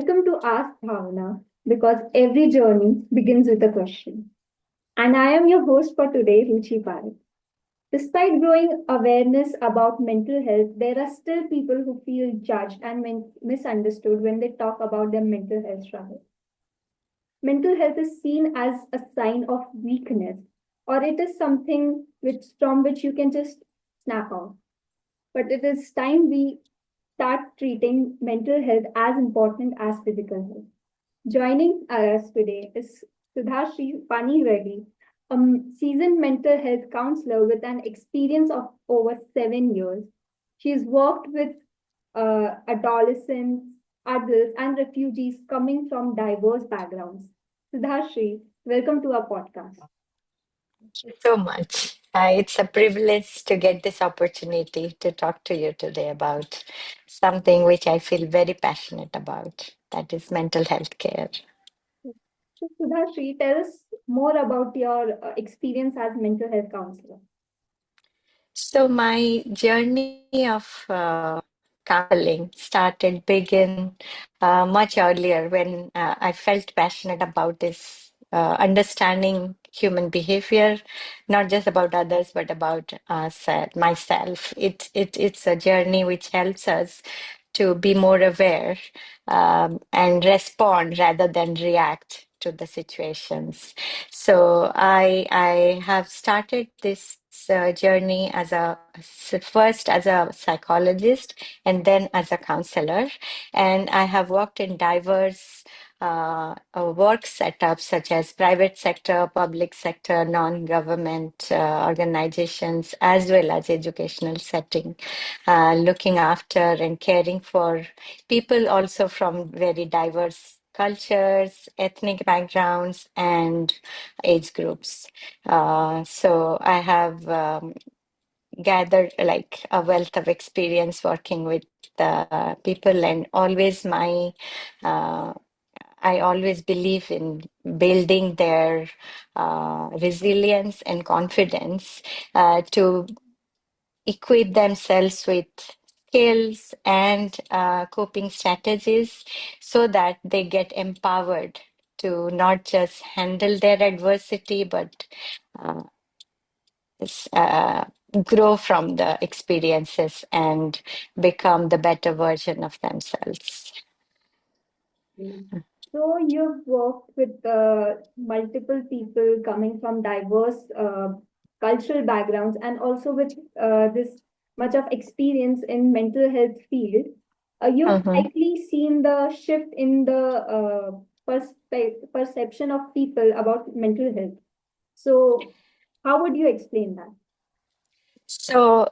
Welcome to Ask Bhavana because every journey begins with a question. And I am your host for today, Ruchi Parekh. Despite growing awareness about mental health, there are still people who feel judged and misunderstood when they talk about their mental health struggle. Mental health is seen as a sign of weakness, or it is something from which you can just snap out. But it is time we start treating mental health as important as physical health. Joining us today is Sudhasri Panigrahi, a seasoned mental health counselor with an experience of over 7 years. She's worked with adolescents, adults, and refugees coming from diverse backgrounds. Sudhasri, welcome to our podcast. Thank you so much. It's a privilege to get this opportunity to talk to you today about something which I feel very passionate about, that is mental health care. So, Sudhasri, tell us more about your experience as mental health counselor. So my journey of counseling begin much earlier when I felt passionate about this understanding human behavior, not just about others, but about myself. It's a journey which helps us to be more aware and respond rather than react to the situations. So I have started this journey first as a psychologist and then as a counselor, and I have worked in diverse work setups such as private sector, public sector, non-government organizations, as well as educational setting, looking after and caring for people also from very diverse cultures, ethnic backgrounds, and age groups. So I have gathered like a wealth of experience working with people, and uh, I always believe in building their resilience and confidence to equip themselves with skills and coping strategies so that they get empowered to not just handle their adversity, but uh, s- uh, grow from the experiences and become the better version of themselves. So you've worked with multiple people coming from diverse cultural backgrounds and also with this much of experience in mental health field. You've Mhm. likely seen the shift in the perception of people about mental health. So how would you explain that? So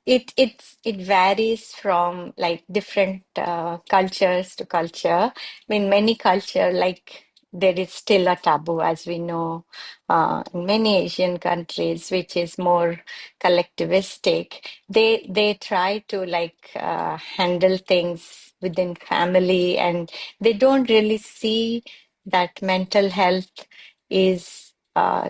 it varies from like different cultures to culture. In many culture, like there is still a taboo, as we know, in many Asian countries, which is more collectivistic. They try to like handle things within family, and they don't really see that mental health is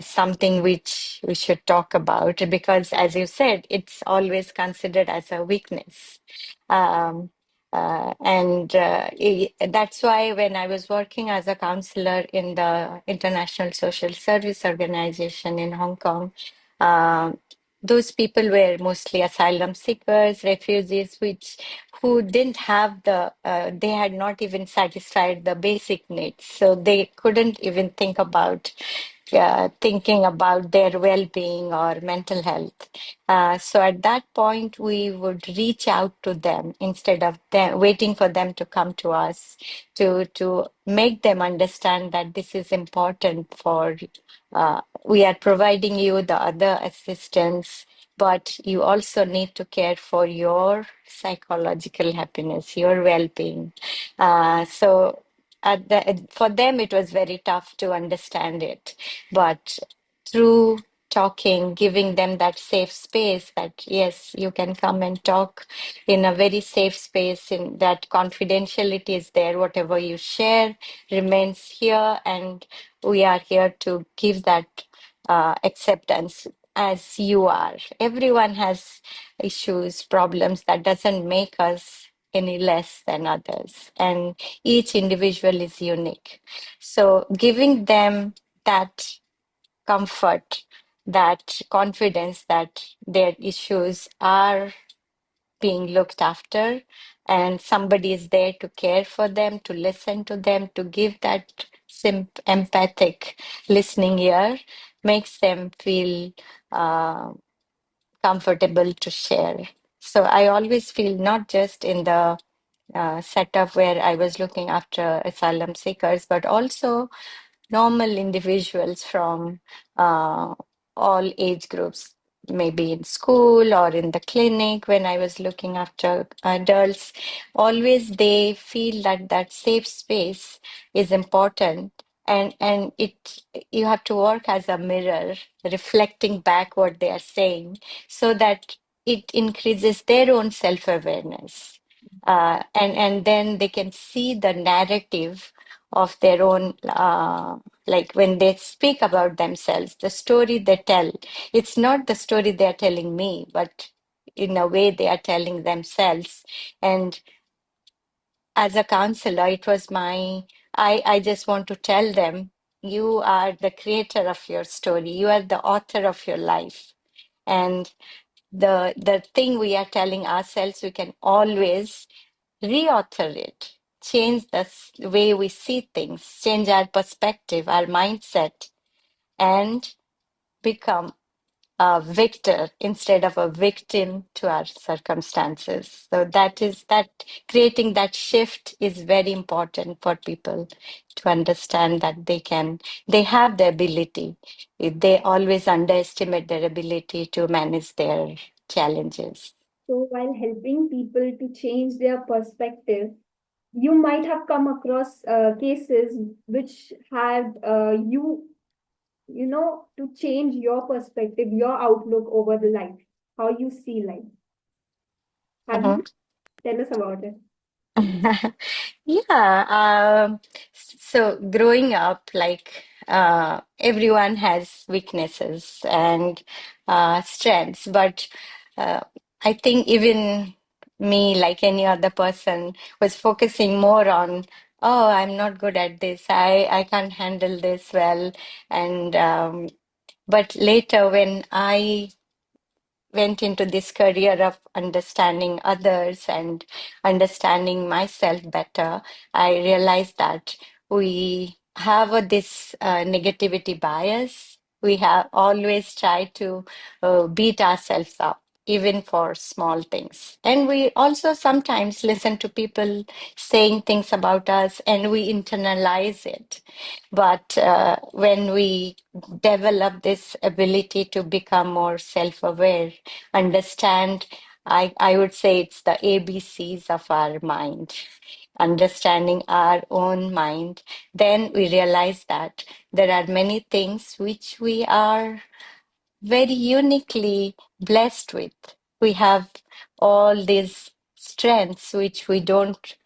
something which we should talk about because, as you said, it's always considered as a weakness. Um, that's why when I was working as a counselor in the International Social Service Organization in Hong Kong, um, those people were mostly asylum seekers, refugees, which who didn't have they had not even satisfied the basic needs, so they couldn't even think about thinking about their well-being or mental health. So at that point, we would reach out to them instead of them waiting for them to come to us to make them understand that this is important for we are providing you the other assistance, but you also need to care for your psychological happiness, your well-being. For them, it was very tough to understand it, but through talking, giving them that safe space that yes, you can come and talk in a very safe space, in that confidentiality is there. Whatever you share remains here, and we are here to give that acceptance as you are. Everyone has issues, problems. That doesn't make us any less than others, and each individual is unique. So giving them that comfort, that confidence that their issues are being looked after, and somebody is there to care for them, to listen to them, to give that empathic listening ear, makes them feel uh, comfortable to share. So I always feel not just in the setup where I was looking after asylum seekers, but also normal individuals from uh, all age groups, maybe in school or in the clinic when I was looking after adults. Always they feel that that safe space is important, and it you have to work as a mirror, reflecting back what they are saying, so that it increases their own self-awareness. And then they can see the narrative of their own, like when they speak about themselves, the story they tell, it's not the story they're telling me, but in a way they are telling themselves. And as a counselor, it was I just want to tell them, you are the creator of your story, you are the author of your life. And the thing we are telling ourselves, we can always reauthor it, change the way we see things, change our perspective, our mindset, and become a victor instead of a victim to our circumstances. So that is that creating that shift is very important for people to understand that they have the ability. They always underestimate their ability to manage their challenges. So, while helping people to change their perspective, you might have come across cases which had to change your perspective, your outlook over the life, how you see life. Have Mhm. you? Tell us about it. Yeah, so growing up, like everyone has weaknesses and strengths, but uh, I think even me, like any other person, was focusing more on, oh, I'm not good at this. I can't handle this well. And but later, when I went into this career of understanding others and understanding myself better, I realized that we have this negativity bias. We have always tried to beat ourselves up, even for small things. And we also sometimes listen to people saying things about us and we internalize it. But when we develop this ability to become more self-aware, understand, I would say it's the ABCs of our mind, understanding our own mind, then we realize that there are many things which we are very uniquely blessed with. We have all these strengths which we don't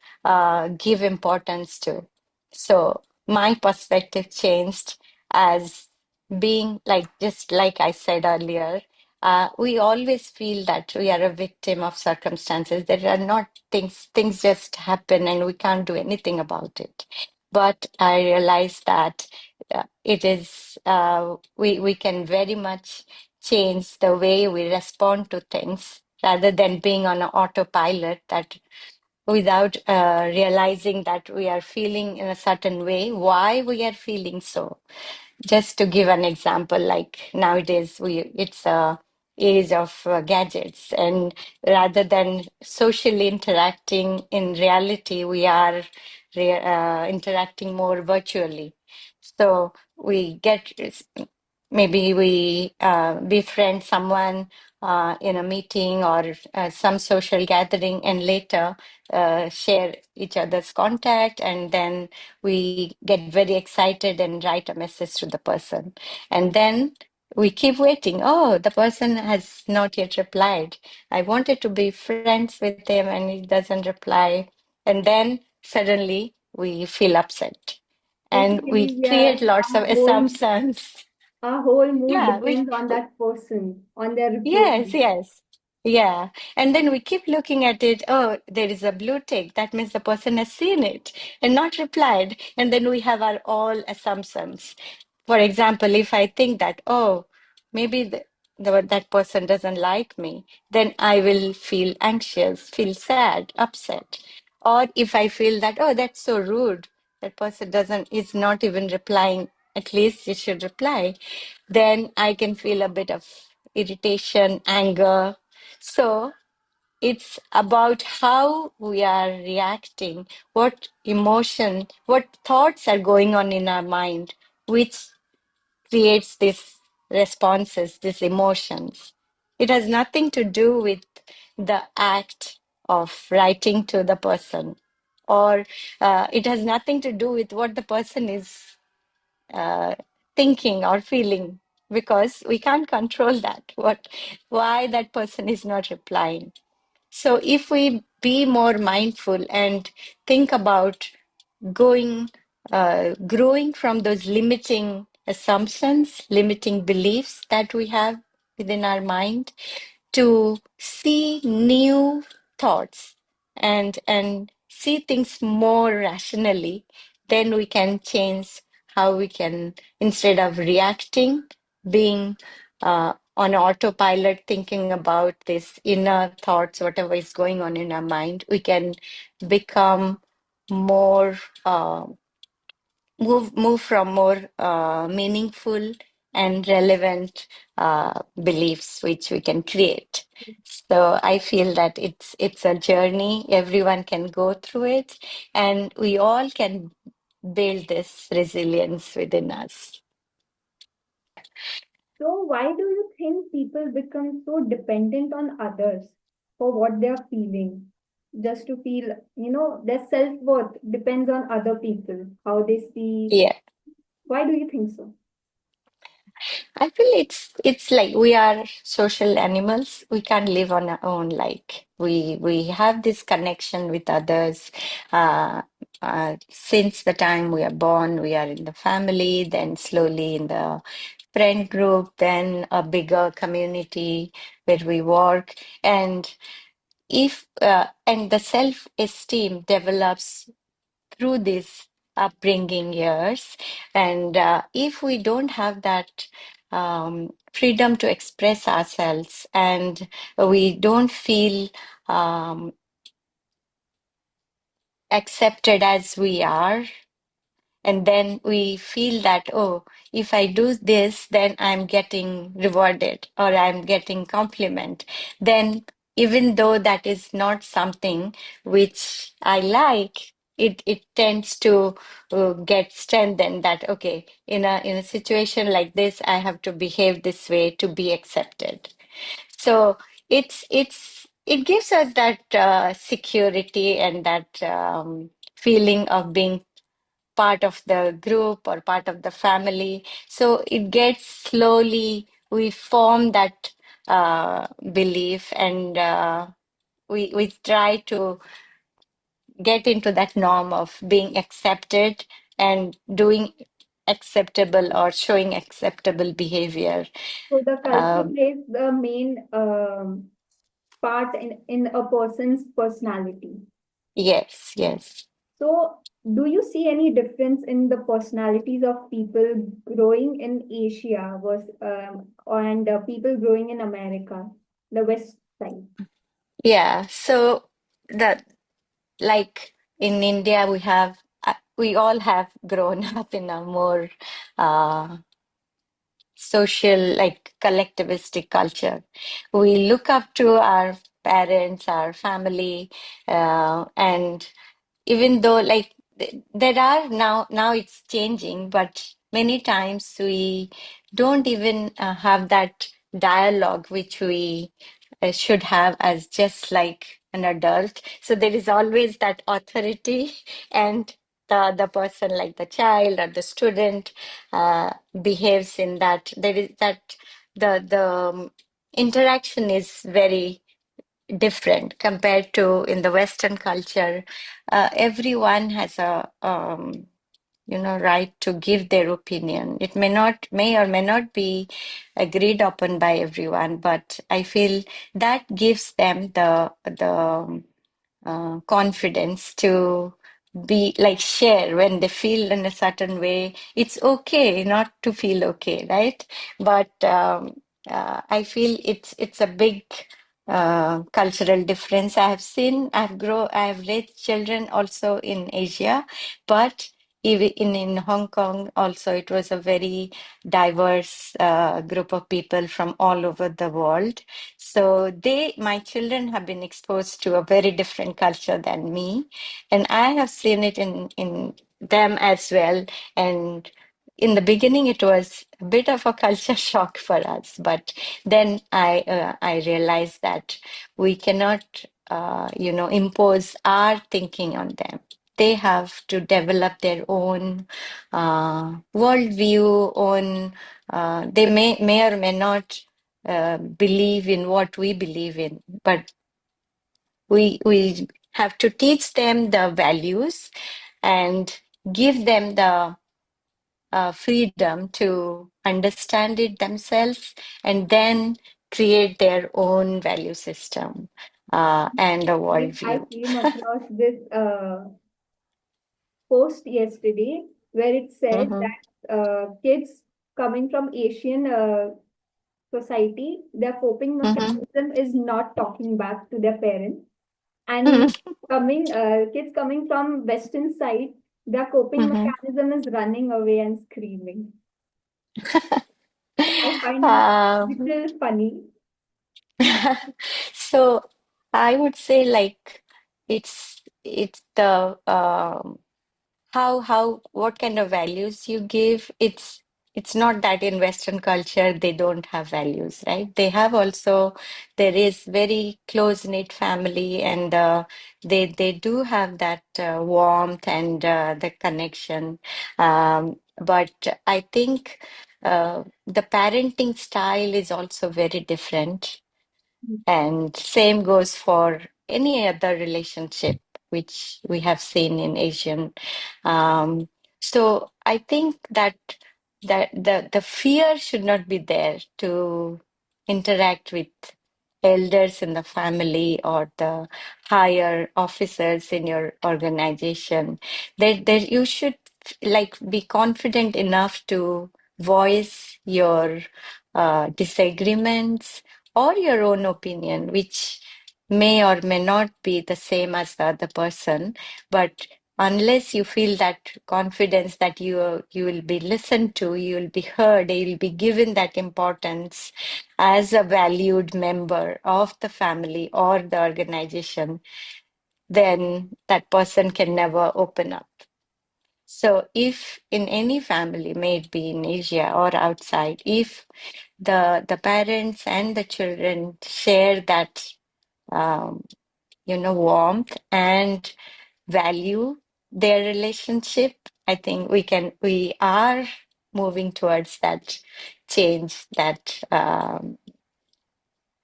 give importance to. So my perspective changed as being like, just like I said earlier, we always feel that we are a victim of circumstances. There are not things just happen and we can't do anything about it. But I realized that it is we can very much change the way we respond to things rather than being on an autopilot that without realizing that we are feeling in a certain way, why we are feeling so. Just to give an example, like nowadays it's a age of gadgets, and rather than socially interacting in reality, we are interacting more virtually. So we get maybe we befriend someone in a meeting or some social gathering, and later share each other's contact, and then we get very excited and write a message to the person. And then we keep waiting. Oh, the person has not yet replied. I wanted to be friends with him and he doesn't reply. And then suddenly we feel upset and we Basically, create lots of our whole assumptions. our whole mood Yeah, depends on that person, on their reply. yes, yes. Yeah. And then we keep looking at it. Oh, there is a blue tick. That means the person has seen it and not replied. And then we have our all assumptions. For example, if I think that, oh, maybe that person doesn't like me, then I will feel anxious, feel sad, upset. Or if I feel that, oh, that's so rude, that person is not even replying, at least you should reply, then I can feel a bit of irritation, anger. So it's about how we are reacting, what emotion, what thoughts are going on in our mind, which creates these responses, these emotions. It has nothing to do with the act of writing to the person, or it has nothing to do with what the person is uh, thinking or feeling, because we can't control that, why that person is not replying. So if we be more mindful and think about going, growing from those limiting assumptions, limiting beliefs that we have within our mind, to see new thoughts and see things more rationally, then we can change how we can, instead of reacting, being on autopilot, thinking about this inner thoughts, whatever is going on in our mind, we can become more uh, move from more meaningful and relevant beliefs which we can create. So I feel that it's a journey. Everyone can go through it, and we all can build this resilience within us. So, why do you think people become so dependent on others for what they are feeling? Just to feel, their self worth depends on other people, how they see. Yeah. Why do you think so? I feel it's like we are social animals. We can't live on our own. Like we have this connection with others. Uh, since the time we are born, we are in the family, then slowly in the friend group, then a bigger community where we work. And if and the self-esteem develops through this upbringing years. And if we don't have that freedom to express ourselves, and we don't feel um, accepted as we are, and then we feel that, oh, if I do this, then I'm getting rewarded or I'm getting compliment. Then even though that is not something which I like, it tends to get strengthened, that okay, in a situation like this, I have to behave this way to be accepted. So it gives us that security and that feeling of being part of the group or part of the family. So it gets slowly, we form that belief, and we try to get into that norm of being accepted and doing acceptable or showing acceptable behavior. So, the culture Um, plays the main part in a person's personality. yes, yes. So, do you see any difference in the personalities of people growing in Asia and people growing in America, the West side? Yeah. So that, like in India, we all have grown up in a more uh, social, like collectivistic culture. We look up to our parents, our family, and even though like there are now it's changing, but many times we don't even have that dialogue which we should have as just like an adult. So there is always that authority, and the person, like the child or the student, behaves in that, there is that the interaction is very different compared to in the Western culture. Everyone has a right to give their opinion. It may or may not be agreed upon by everyone, but I feel that gives them the confidence to be like share when they feel in a certain way. It's okay not to feel okay, right? But I feel it's a big cultural difference. I have raised children also in Asia, but even in Hong Kong also it was a very diverse group of people from all over the world. So my children have been exposed to a very different culture than me, and I have seen it in them as well. And in the beginning, it was a bit of a culture shock for us, but then I realized that we cannot, impose our thinking on them. They have to develop their own worldview, they may or may not believe in what we believe in, but we have to teach them the values and give them the freedom to understand it themselves and then create their own value system and a I worldview. came across this post yesterday where it said Hmm. that kids coming from Asian society, their coping Hmm. mechanism is not talking back to their parents. And kids coming from Western side, their coping Hmm. mechanism is running away and screaming. I find this um, little funny. so I would say like it's the how what kind of values you give. It's not that in Western culture they don't have values, right? They have also. There is very close knit family, and they do have that warmth and the connection. But I think the parenting style is also very different, and same goes for any other relationship which we have seen in Asian. So I think that the fear should not be there to interact with elders in the family or the higher officers in your organization. That you should like be confident enough to voice your disagreements or your own opinion, which may or may not be the same as the other person, but unless you feel that confidence that you will be listened to, you will be heard, you will be given that importance as a valued member of the family or the organization, then that person can never open up. So if in any family, may it be in Asia or outside, if the parents and the children share that um, warmth and value their relationship, I think we are moving towards that change that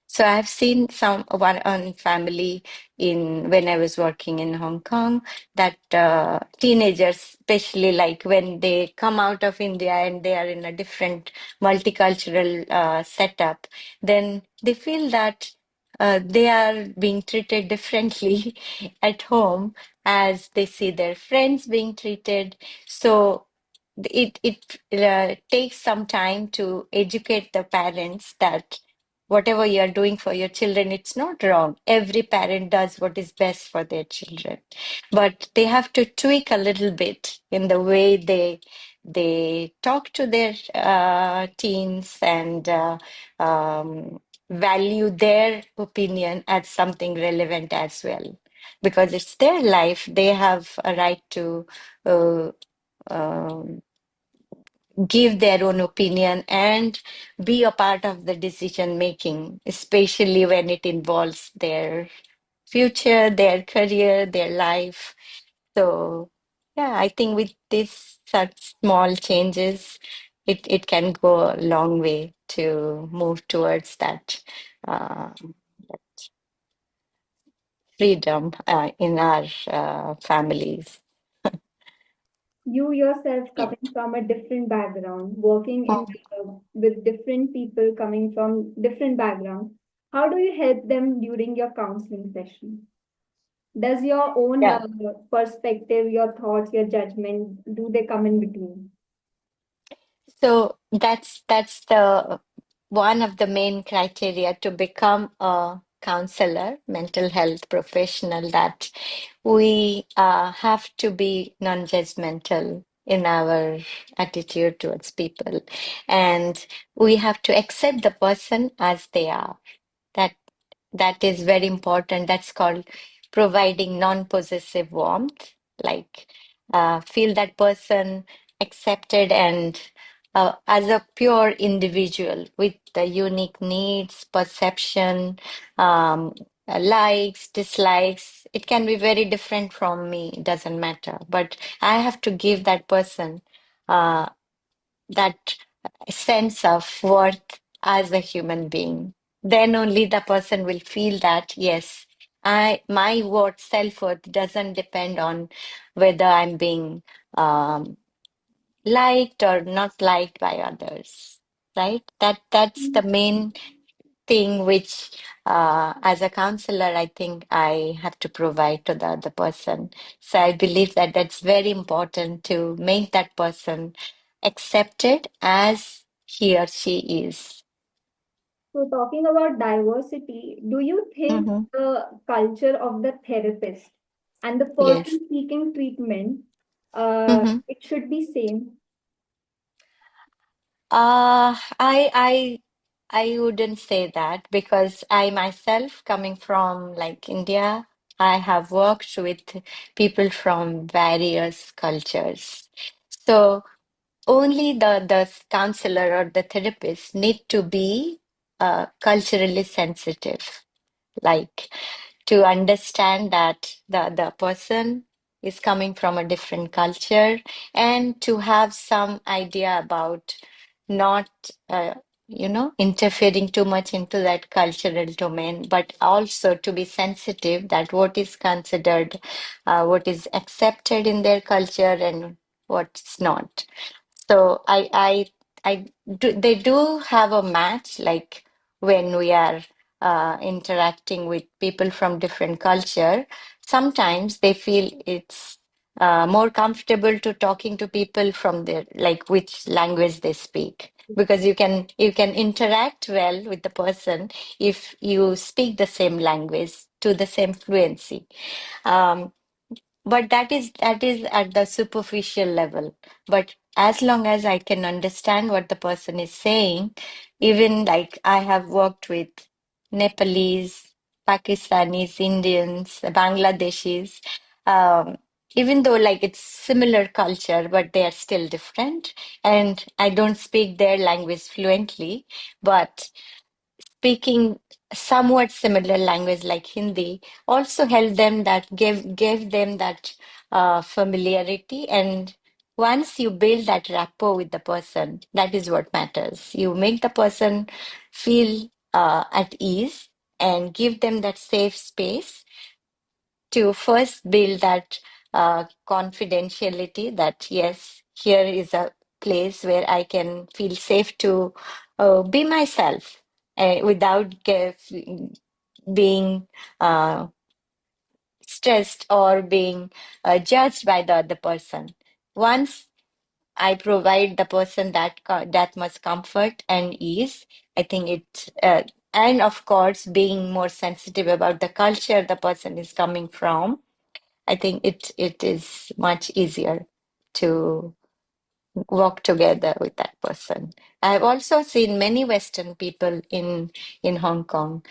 so I've seen one family in when I was working in Hong Kong that teenagers, especially like when they come out of India and they are in a different multicultural setup, then they feel that they are being treated differently at home as they see their friends being treated. So it takes some time to educate the parents that whatever you are doing for your children, it's not wrong. Every parent does what is best for their children, but they have to tweak a little bit in the way they talk to their teens and value their opinion as something relevant as well, because it's their life. They have a right to uh, um, give their own opinion and be a part of the decision making, especially when it involves their future, their career, their life. So, yeah, I think with this such small changes, it can go a long way to move towards that uh, freedom in our families. You yourself Yeah. coming from a different background, working in Mm. with different people coming from different backgrounds, how do you help them during your counseling session? Does your own Yeah. perspective, your thoughts, your judgment, do they come in between? So that's the one of the main criteria to become a counselor, mental health professional, that we have to be non-judgmental in our attitude towards people, and we have to accept the person as they are. That that is very important. That's called providing non-possessive warmth. Like, feel that person accepted and as a pure individual with the unique needs, perception, um, likes, dislikes. It can be very different from me. It doesn't matter. But I have to give that person uh, that sense of worth as a human being. Then only the person will feel that, yes, my worth, self-worth doesn't depend on whether I'm being um, liked or not liked by others, right? That's the main thing which, as a counselor, I think I have to provide to the other person. So I believe that that's very important to make that person accepted as he or she is. So, talking about diversity, do you think Hmm. the culture of the therapist and the Yes. person seeking treatment, Hmm. it should be same? I wouldn't say that, because I myself, coming from like India, I have worked with people from various cultures. So only the counselor or the therapist need to be culturally sensitive, like to understand that the person is coming from a different culture, and to have some idea about not interfering too much into that cultural domain, but also to be sensitive that what is considered, what is accepted in their culture and what's not. So I do, they do have a match, like when we are interacting with people from different culture, sometimes they feel it's more comfortable to talking to people from their, like, which language they speak, because you can interact well with the person if you speak the same language to the same fluency. Um, but that is at the superficial level. But as long as I can understand what the person is saying, even like I have worked with Nepalese, Pakistanis, Indians, Bangladeshis, um, even though like it's similar culture, but they are still different. And I don't speak their language fluently, but speaking somewhat similar language like Hindi also help them, that gave them that familiarity. And once you build that rapport with the person, that is what matters. You make the person feel at ease and give them that safe space to first build that confidentiality, that yes, here is a place where I can feel safe to be myself without being uh, stressed or being judged by the other person. Once I provide the person that much comfort and ease, I think and of course, being more sensitive about the culture the person is coming from, I think it is much easier to work together with that person. I've also seen many Western people in Hong Kong,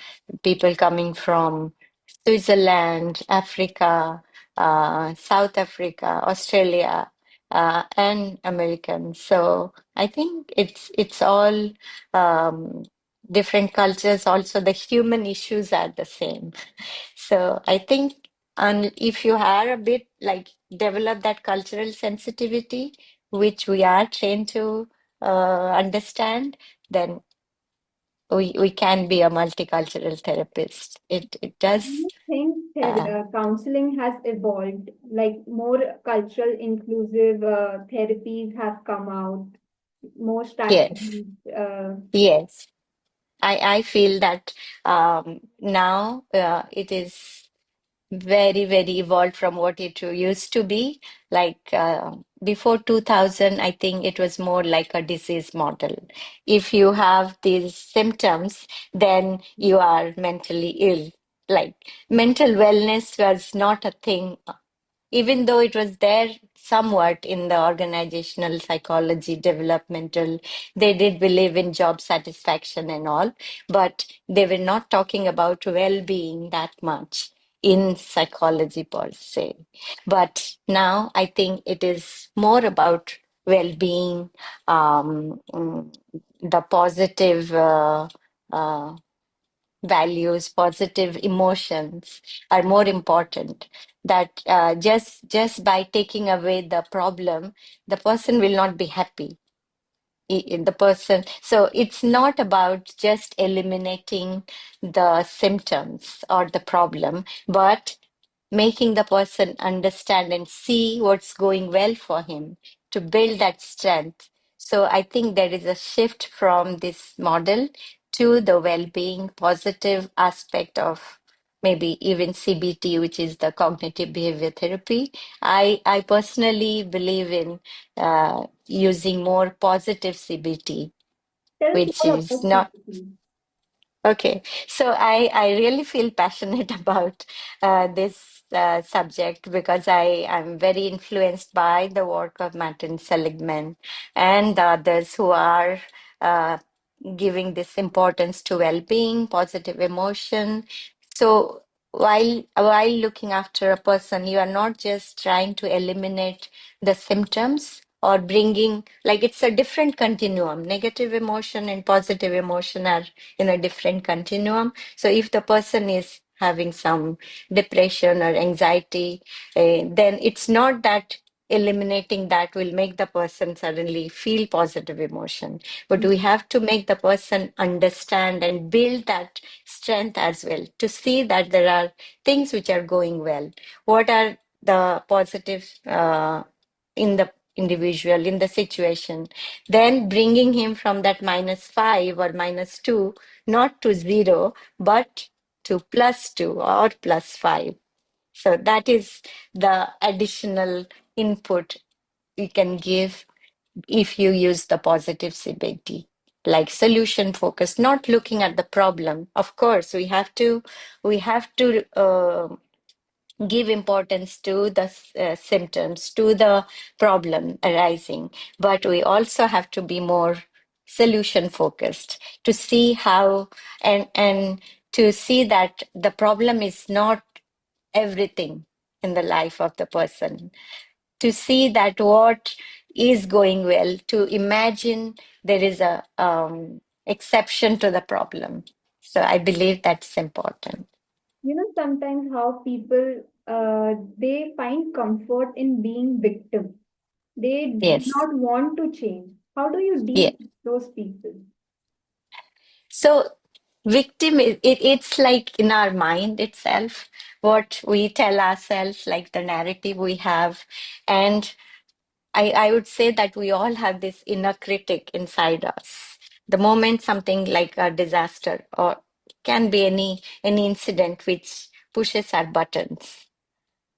people coming from Switzerland, Africa, South Africa, Australia, and Americans. So I think it's all different cultures. Also, the human issues are the same. So I think, and if you are a bit like develop that cultural sensitivity, which we are trained to understand, then we can be a multicultural therapist. It Do does. you think Uh, counseling has evolved, like more cultural inclusive therapies have come out, more yes, strategies. yes. I feel that now it is very, very evolved from what it used to be. Like before 2000, I think it was more like a disease model. If you have these symptoms, then you are mentally ill. Like mental wellness was not a thing, even though it was there somewhat in the organizational psychology, developmental, they did believe in job satisfaction and all, but they were not talking about well-being that much in psychology per se. But now I think it is more about well-being, the positive uh, values, positive emotions are more important. That just by taking away the problem, the person will not be happy. The person, so it's not about just eliminating the symptoms or the problem, but making the person understand and see what's going well for him to build that strength. So I think there is a shift from this model to the well-being positive aspect of maybe even CBT, which is the cognitive behavior therapy. I personally believe in using more positive CBT, Tell us which more is about not CPT. okay, so I really feel passionate about this subject because I am very influenced by the work of Martin Seligman and the others who are uh, giving this importance to well-being, positive emotion. So while looking after a person, you are not just trying to eliminate the symptoms or bringing like it's a different continuum. Negative emotion and positive emotion are in a different continuum. So if the person is having some depression or anxiety, then it's not that eliminating that will make the person suddenly feel positive emotion, but we have to make the person understand and build that strength as well to see that there are things which are going well. What are the positive in the individual, in the situation? Then bringing him from that -5 or -2, not to 0, but to +2 or +5. So that is the additional input you can give if you use the positive CBT, like solution focus, not looking at the problem. Of course, we have to give importance to the symptoms, to the problem arising, but we also have to be more solution focused to see how and to see that the problem is not everything in the life of the person, to see that what is going well, to imagine there is a exception to the problem. So I believe that's important. Sometimes how people they find comfort in being victim. They do Yes. not want to change. How do you deal Yeah. with those people? So victim it's like in our mind itself, what we tell ourselves, like the narrative we have. And I would say that we all have this inner critic inside us. The moment something like a disaster or can be any incident which pushes our buttons,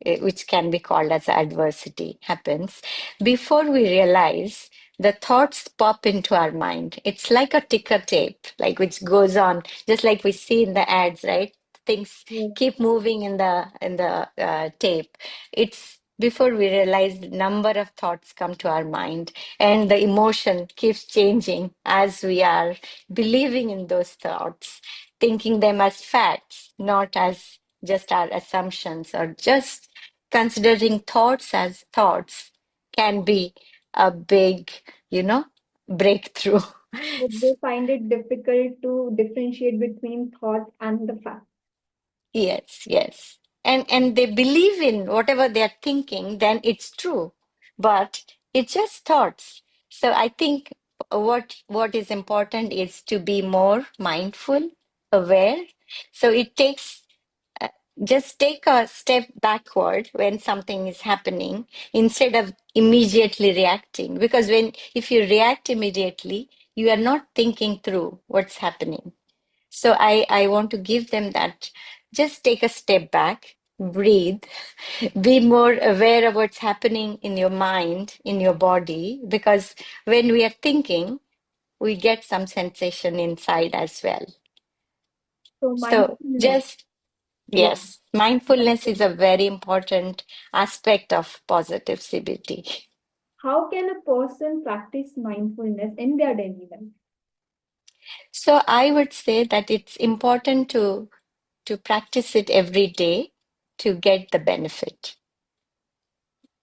which can be called as adversity, happens, before we realize, the thoughts pop into our mind. It's like a ticker tape, like which goes on, just like we see in the ads, right? Things Yeah. keep moving in the tape. It's before we realize, the number of thoughts come to our mind, and the emotion keeps changing as we are believing in those thoughts, thinking them as facts, not as just our assumptions, or just considering thoughts as thoughts can be a big, you know, breakthrough. But they find it difficult to differentiate between thoughts and the facts. Yes, yes. And they believe in whatever they are thinking, then it's true. But it's just thoughts. So I think what is important is to be more mindful, aware. So it takes just take a step backward when something is happening instead of immediately reacting. Because if you react immediately, you are not thinking through what's happening. So I want to give them that. Just take a step back, breathe, be more aware of what's happening in your mind, in your body, because when we are thinking, we get some sensation inside as well. So So mindfulness, just, yeah. yes, mindfulness is a very important aspect of positive CBT. How can a person practice mindfulness in their daily life? So I would say that it's important to practice it every day to get the benefit.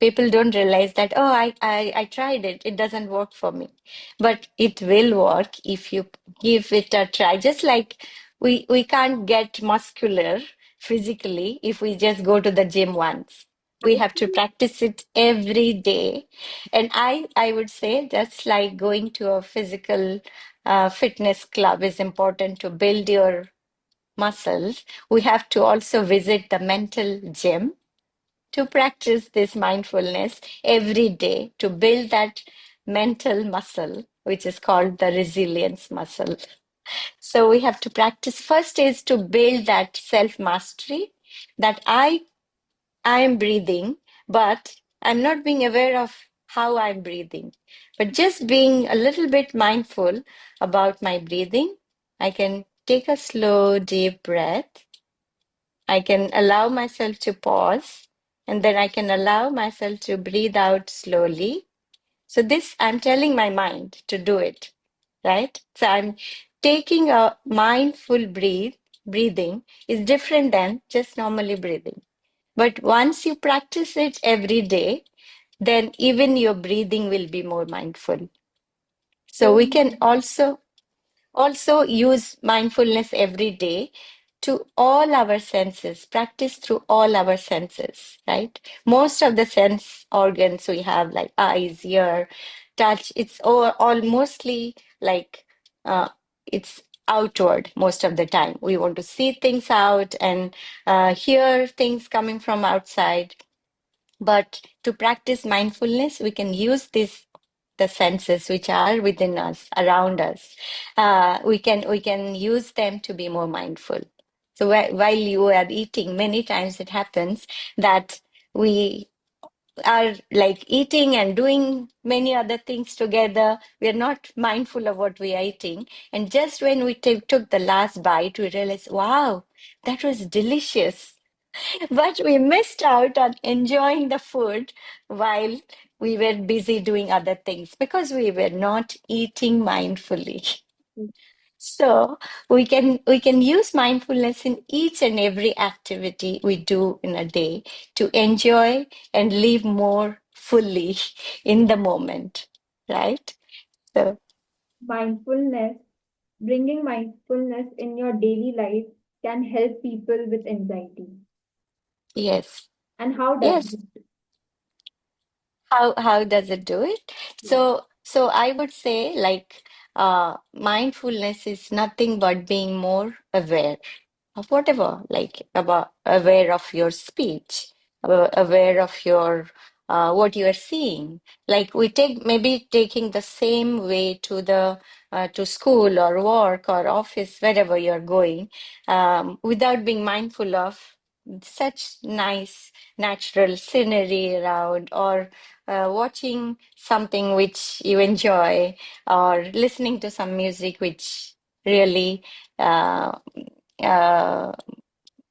People don't realize that, oh, I tried it, it doesn't work for me. But it will work if you give it a try. Just like we can't get muscular physically if we just go to the gym once. We I have to think practice it every day. And I would say just like going to a physical fitness club is important to build your muscles, we have to also visit the mental gym to practice this mindfulness every day to build that mental muscle, which is called the resilience muscle. So we have to practice. First is to build that self mastery that I am breathing, but I'm not being aware of how I'm breathing. But just being a little bit mindful about my breathing, I can take a slow, deep breath. I can allow myself to pause, and then I can allow myself to breathe out slowly. So this, I'm telling my mind to do it, right? So I'm taking a mindful breathing is different than just normally breathing. But once you practice it every day, then even your breathing will be more mindful. So so. we can also use mindfulness every day to all our senses, practice through all our senses, right? Most of the sense organs we have, like eyes, ear, touch, it's all mostly like it's outward most of the time. We want to see things out and hear things coming from outside. But to practice mindfulness, we can use the senses which are within us, around us. We can use them to be more mindful. So while you are eating, many times it happens that we are like eating and doing many other things together. We are not mindful of what we are eating. And just when we took the last bite, we realize, wow, that was delicious. But we missed out on enjoying the food while we were busy doing other things because we were not eating mindfully. So we can use mindfulness in each and every activity we do in a day to enjoy and live more fully in the moment, right? So Mindfulness, bringing mindfulness in your daily life can help people with anxiety. yes, And how does yes. it? How does it do it? Yeah. So I would say like mindfulness is nothing but being more aware of whatever, like about aware of your speech, aware of your what you are seeing. Like we take maybe taking the same way to school or work or office, wherever you're going, without being mindful of such nice natural scenery around, or watching something which you enjoy, or listening to some music which really uh, uh,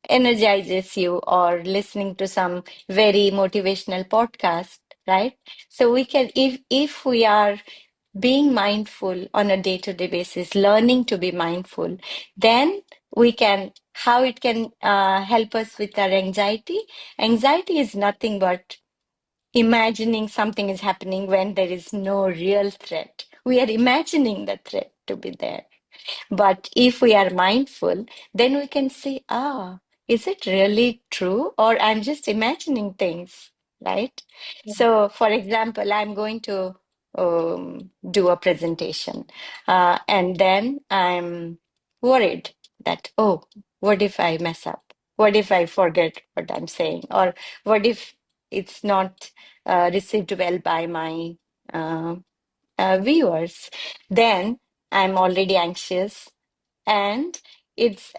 energizes you, or listening to some very motivational podcast, right? So we can, if we are being mindful on a day-to-day basis, learning to be mindful, then we can, how it can help us with our anxiety. Anxiety is nothing but imagining something is happening when there is no real threat. We are imagining the threat to be there. But if we are mindful, then we can say, is it really true? Or I'm just imagining things, right? So, for example, I'm going to do a presentation, and then I'm worried that, oh, what if I mess up? What if I forget what I'm saying? Or what if it's not received well by my uh, viewers? Then I'm already anxious, and it's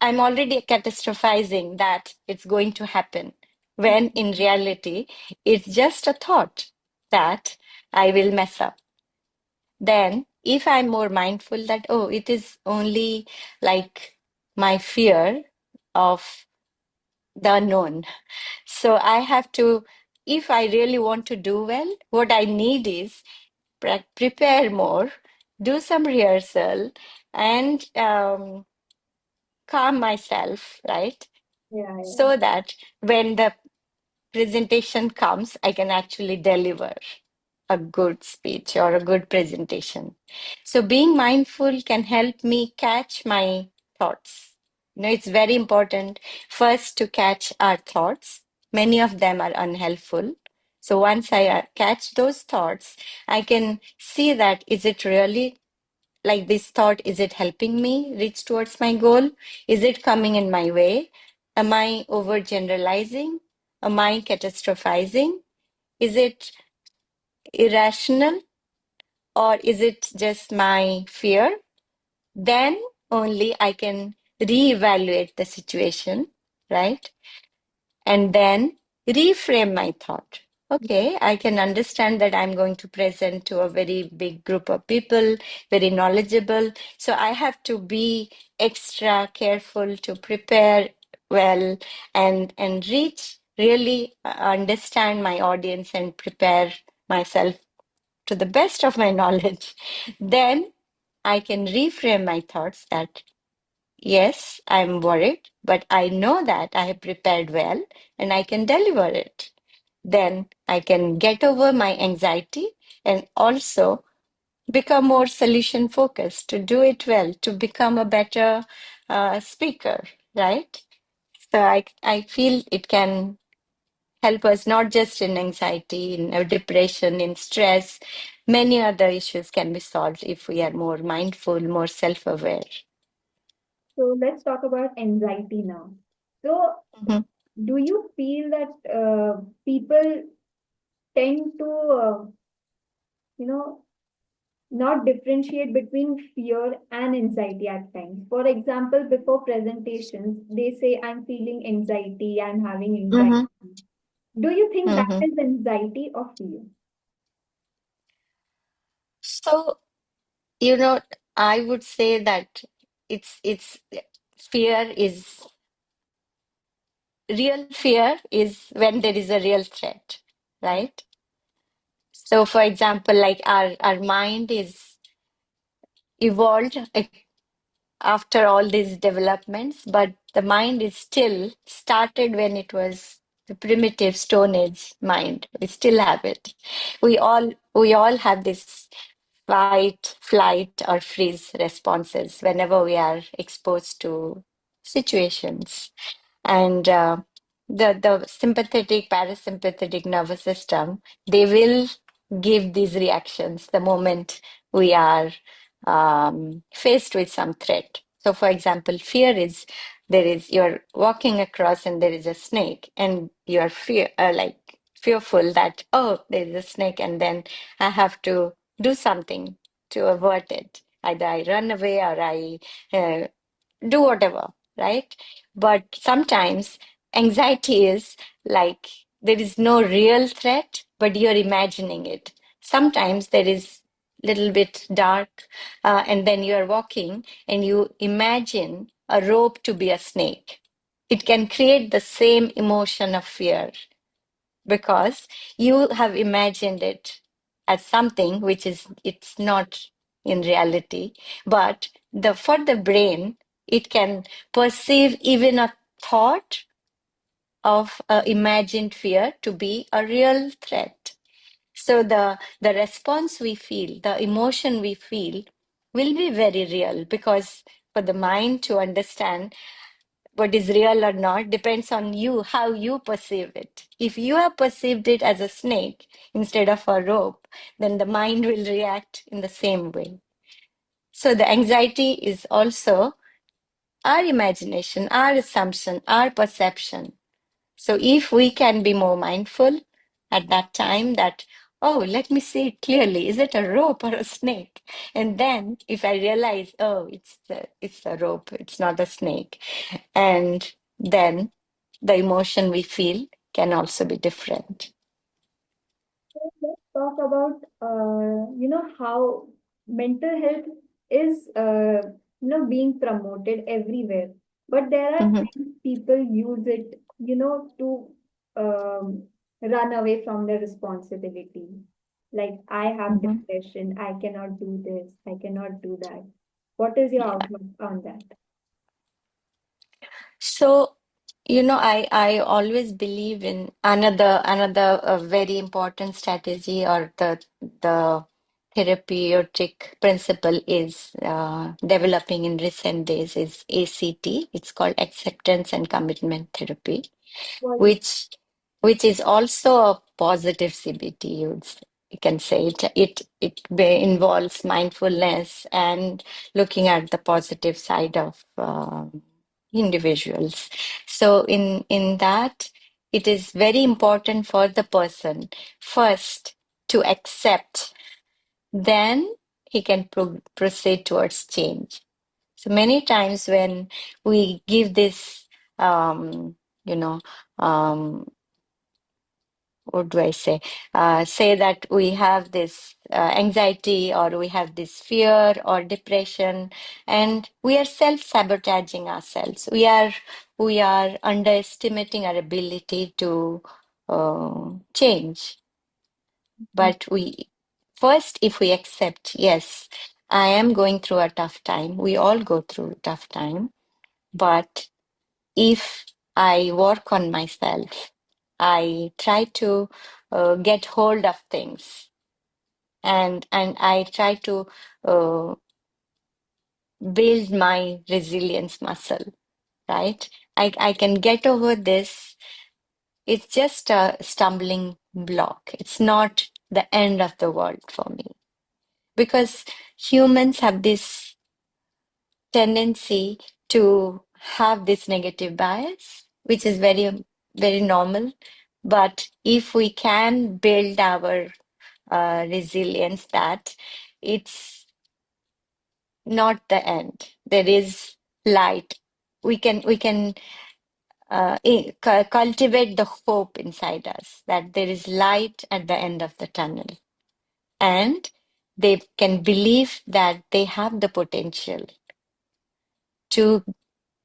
I'm already catastrophizing that it's going to happen, when in reality it's just a thought that I will mess up. Then if I'm more mindful that, oh, it is only like my fear of the unknown, so I have to, if I really want to do well, what I need is prepare more, do some rehearsal, and calm myself, right? Yeah, yeah. So that when the presentation comes, I can actually deliver a good speech or a good presentation. So being mindful can help me catch my thoughts. It's very important first to catch our thoughts. Many of them are unhelpful. So once I catch those thoughts, I can see that, is it really like this thought, is it helping me reach towards my goal? Is it coming in my way? Am I overgeneralizing? Am I catastrophizing? Is it irrational, or is it just my fear? Then only I can reevaluate the situation, right? And then reframe my thought. Okay, I can understand that I'm going to present to a very big group of people, very knowledgeable. So I have to be extra careful to prepare well, and reach really understand my audience and prepare myself to the best of my knowledge. Then I can reframe my thoughts that, yes, I'm worried, but I know that I have prepared well and I can deliver it. Then I can get over my anxiety and also become more solution focused to do it well, to become a better speaker, right? So I feel it can help us not just in anxiety, in depression, in stress. Many other issues can be solved if we are more mindful, more self-aware. So let's talk about anxiety now. So, Mhm, do you feel that people tend to, you know, not differentiate between fear and anxiety at times? For example, before presentations, they say, I'm feeling anxiety, I'm having anxiety. mhm, Do you think that mhm. is anxiety or fear? So, you know, I would say that it's fear is real fear is when there is a real threat, right? So, for example, like our mind is evolved after all these developments, but the mind is still started when it was the primitive Stone Age mind. We still have it. We all have this fight, flight, or freeze responses whenever we are exposed to situations. And the sympathetic, parasympathetic nervous system, they will give these reactions the moment we are faced with some threat. So, for example, fear is, you're walking across and there is a snake, and you're fearful that, oh, there is a snake, and then I have to do something to avert it. Either I run away or I uh, do whatever, right? But sometimes anxiety is like there is no real threat, but you're imagining it. Sometimes there is little bit dark, and then you are walking and you imagine a rope to be a snake. It can create the same emotion of fear because you have imagined it as something which is it's not in reality, but the for the brain it can perceive even a thought of imagined fear to be a real threat. So the response we feel, the emotion we feel will be very real, because for the mind to understand what is real or not depends on you, how you perceive it. If you have perceived it as a snake instead of a rope, then the mind will react in the same way. So the anxiety is also our imagination, our assumption, our perception. So if we can be more mindful at that time that, oh, let me see it clearly. Is it a rope or a snake? And then if I realize, oh, it's the rope, it's not a snake. And then the emotion we feel can also be different. Let's talk about how mental health is being promoted everywhere, but there are Hmm. times people use it to um, run away from their responsibility. Like, I have Hmm. depression, I cannot do this, I cannot do that. What is your Yeah. outlook on that? So, I always believe in another very important strategy or the therapeutic principle is developing in recent days is ACT. It's called acceptance and commitment therapy, What is which which is also a positive CBT. You can say it involves mindfulness and looking at the positive side of individuals. So in that, it is very important for the person first to accept, then he can proceed towards change. So many times when we give this, you know, um, what do I say? Say that we have this anxiety or we have this fear or depression, and we are self-sabotaging ourselves. We are underestimating our ability to change. But we first, if we accept, yes, I am going through a tough time. We all go through a tough time, but if I work on myself, I try to get hold of things, and I try to uh, build my resilience muscle, right? I can get over this. It's just a stumbling block. It's not the end of the world for me because humans have this tendency to have this negative bias, which is very, very normal. But if we can build our resilience, that it's not the end. There is light. We can cultivate the hope inside us that there is light at the end of the tunnel, and they can believe that they have the potential to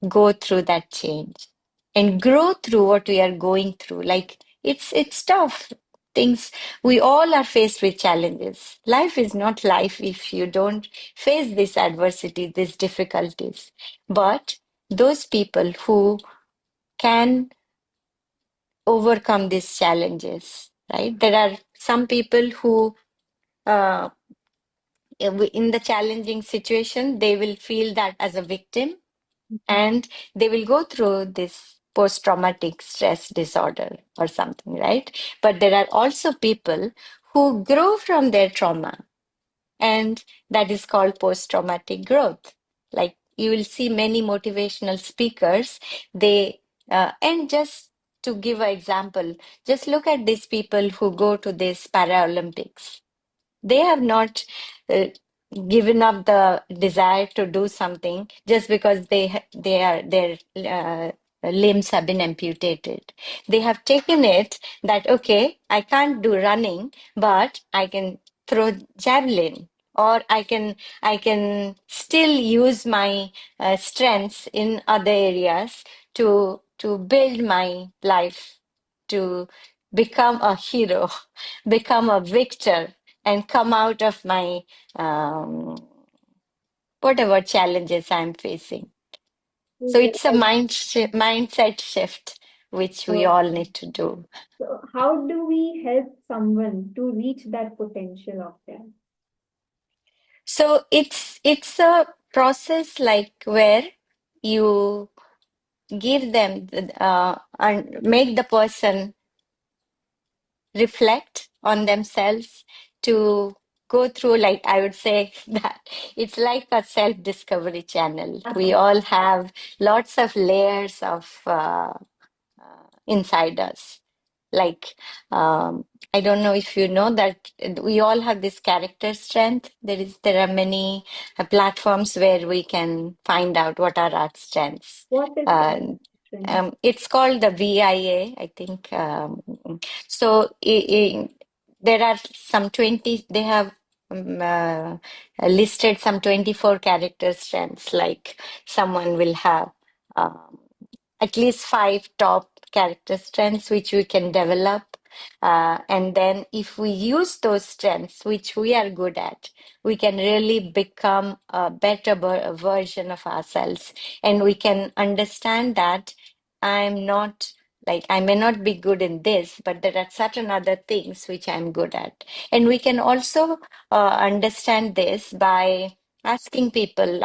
go through that change and grow through what we are going through. Like it's tough. Things we all are faced with challenges. Life is not life if you don't face this adversity, these difficulties. But those people who can overcome these challenges, right? There are some people who uh, in the challenging situation, they will feel that as a victim and they will go through this post-traumatic stress disorder or something, right? But there are also people who grow from their trauma, and that is called post-traumatic growth. Like you will see many motivational speakers, they and just to give an example, just look at these people who go to these Paralympics. They have not uh, given up the desire to do something just because their limbs have been amputated. They have taken it that okay, I can't do running, but I can throw javelin, or I can still use my strengths in other areas to build my life, to become a hero, become a victor, and come out of my um, whatever challenges I'm facing. So it's a mindset shift which we So, all need to do. so how do we help someone to reach that potential of them? So it's a process like where you give them and make the person reflect on themselves, to go through, like I would say that it's like a self-discovery channel. We all have lots of layers of inside us. Like, I don't know if you know that we all have this character strength. There are many platforms where we can find out what are our strengths. What is Uh, connection? it's called the VIA, I think. So there are some 20, they have listed some 24 character strengths, like someone will have um, at least five top character strengths which we can develop. And then, if we use those strengths, which we are good at, we can really become a better version of ourselves. And we can understand that I'm not like, I may not be good in this, but there are certain other things which I'm good at. And we can also understand this by asking people,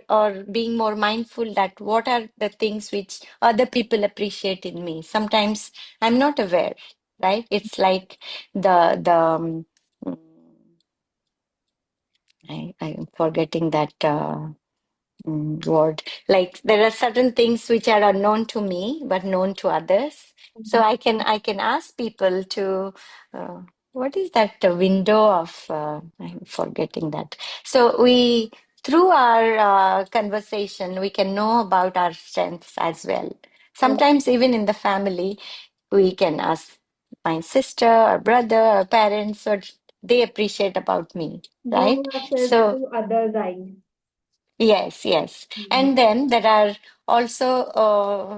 or being more mindful that what are the things which other people appreciate in me. Sometimes I'm not aware, right? It's like the mm, I'm forgetting that word. Like, there are certain things which are unknown to me but known to others. So Mhm. I can ask people to uh, what is that window of I'm forgetting that. So we through our conversation we can know about our strengths as well. Yeah. Sometimes even in the family we can ask my sister or brother or parents what they appreciate about me, right? View ourselves So through others' eyes. yes, yes. Mhm. And then there are also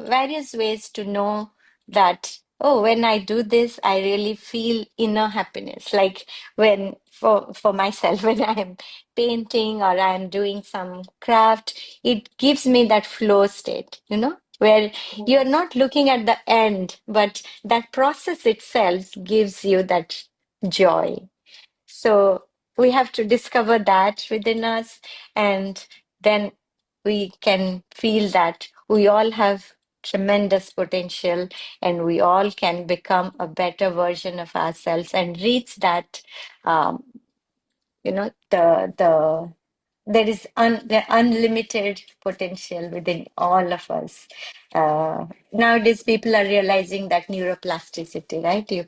various ways to know that, oh, when I do this, I really feel inner happiness. Like when, for myself, when I'm painting or I'm doing some craft, it gives me that flow state, where you're not looking at the end, but that process itself gives you that joy. So we have to discover that within us, and then we can feel that we all have tremendous potential and we all can become a better version of ourselves and reach that, um, the there is the unlimited potential within all of us. Nowadays, people are realizing that neuroplasticity, right? You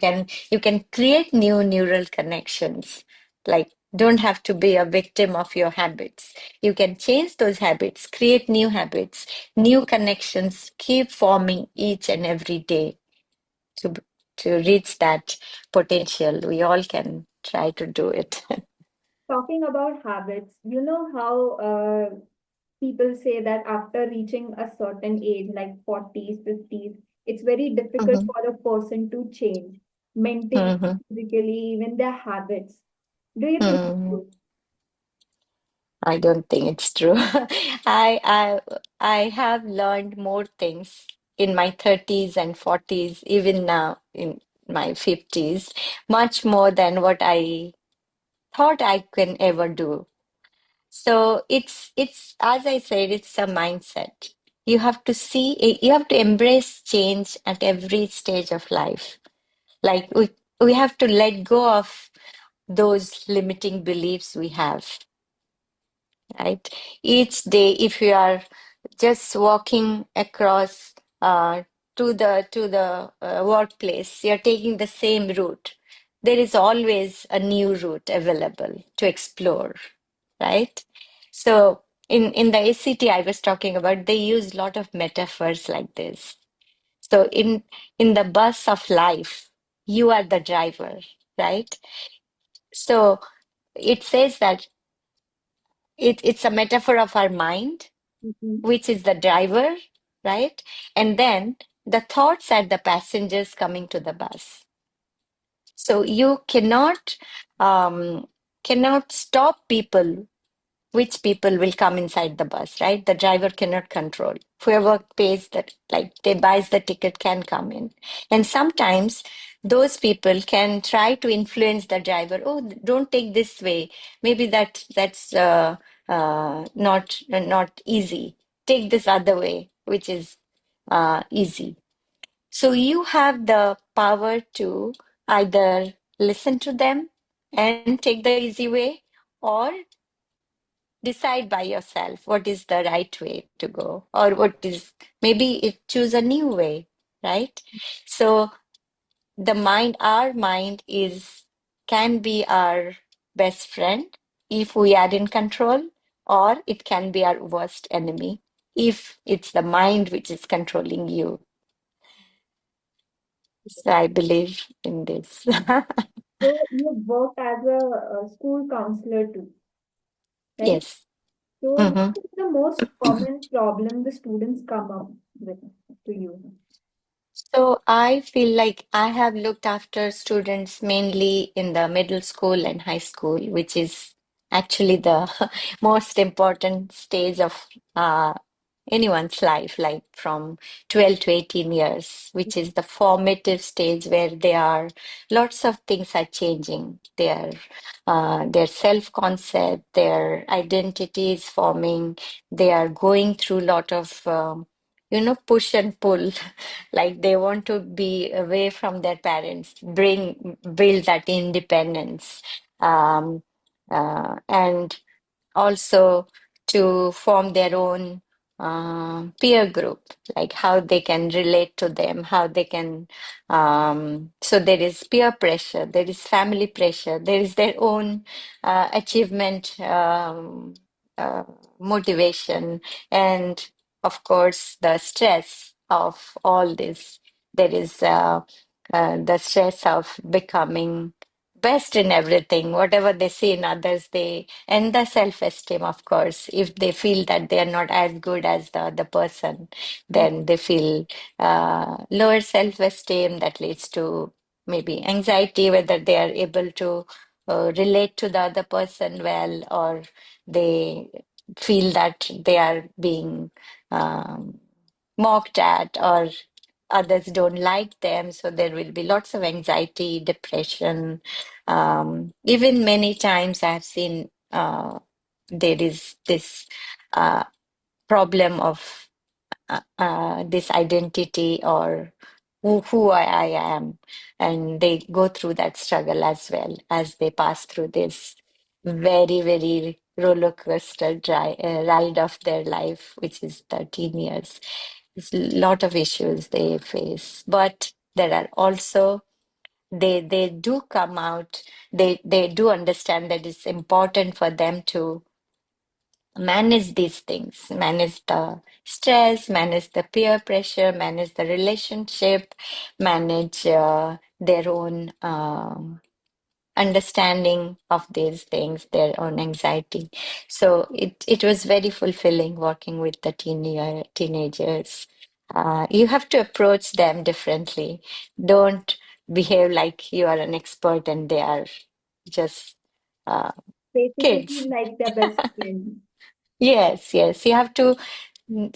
can create new neural connections. Like, don't have to be a victim of your habits. You can change those habits, create new habits, new connections, keep forming each and every day to to reach that potential. We all can try to do it. Talking about habits, you know how people say that after reaching a certain age, like 40s, 50s, it's very difficult Mhm, for a person to change mentally, mhm, physically, even their habits. Do you think it's mhm. true? I don't think it's true. I have learned more things in my 30s and 40s, even now in my 50s, much more than what I thought I can ever do. So it's as I said, it's a mindset. You have to embrace change at every stage of life. Like, we have to let go of those limiting beliefs we have, right? Each day, if you are just walking across to the workplace, you're taking the same route. There is always a new route available to explore, right? So in the ACT I was talking about, they use a lot of metaphors like this. So in the bus of life, you are the driver, right? So it says that it's a metaphor of our mind, Mhm. which is the driver, right? And then the thoughts are the passengers coming to the bus. So you um, cannot stop people, which people will come inside the bus, right? The driver cannot control. Whoever pays that, like they buys the ticket, can come in. And sometimes those people can try to influence the driver. Oh, don't take this way. Maybe that's not easy. Take this other way, which is easy. So you have the power to either listen to them and take the easy way, or decide by yourself what is the right way to go, or what is maybe it choose a new way, right? So the mind, our mind is can be our best friend if we are in control, or it can be our worst enemy if it's the mind which is controlling you. So I believe in this. So you worked as a school counselor too, right? Yes. So what Hmm. is the most common problem the students come up with to you? So I feel like I have looked after students mainly in the middle school and high school, which is actually the most important stage of uh, anyone's life, like from 12 to 18 years, which is the formative stage where they are, lots of things are changing. Their self-concept, their identity is forming. They are going through a lot of, push and pull. Like they want to be away from their parents, build that independence. Um, and also to form their own peer group, like how they can relate to them, how they can. So there is peer pressure, there is family pressure, there is their own achievement uh, motivation, and of course, the stress of all this. There is the stress of becoming best in everything, whatever they see in others, and the self-esteem, of course. If they feel that they are not as good as the other person, then they feel lower self-esteem that leads to maybe anxiety, whether they are able to relate to the other person well, or they feel that they are being um, mocked at, or others don't like them. So there will be lots of anxiety, depression. Even many times I've seen there is this uh, problem of this identity, or who I am. And they go through that struggle as well as they pass through this very, very roller coaster ride of their life, which is 13 years. There's a lot of issues they face, but there are also they do come out. They do understand that it's important for them to manage these things, manage the stress, manage the peer pressure, manage the relationship, manage their own understanding of these things, their own anxiety. So it was very fulfilling working with the teenagers. You have to approach them differently. Don't behave like you are an expert and they are just uh, Basically, kids. like their best friend. Yes, yes. You have to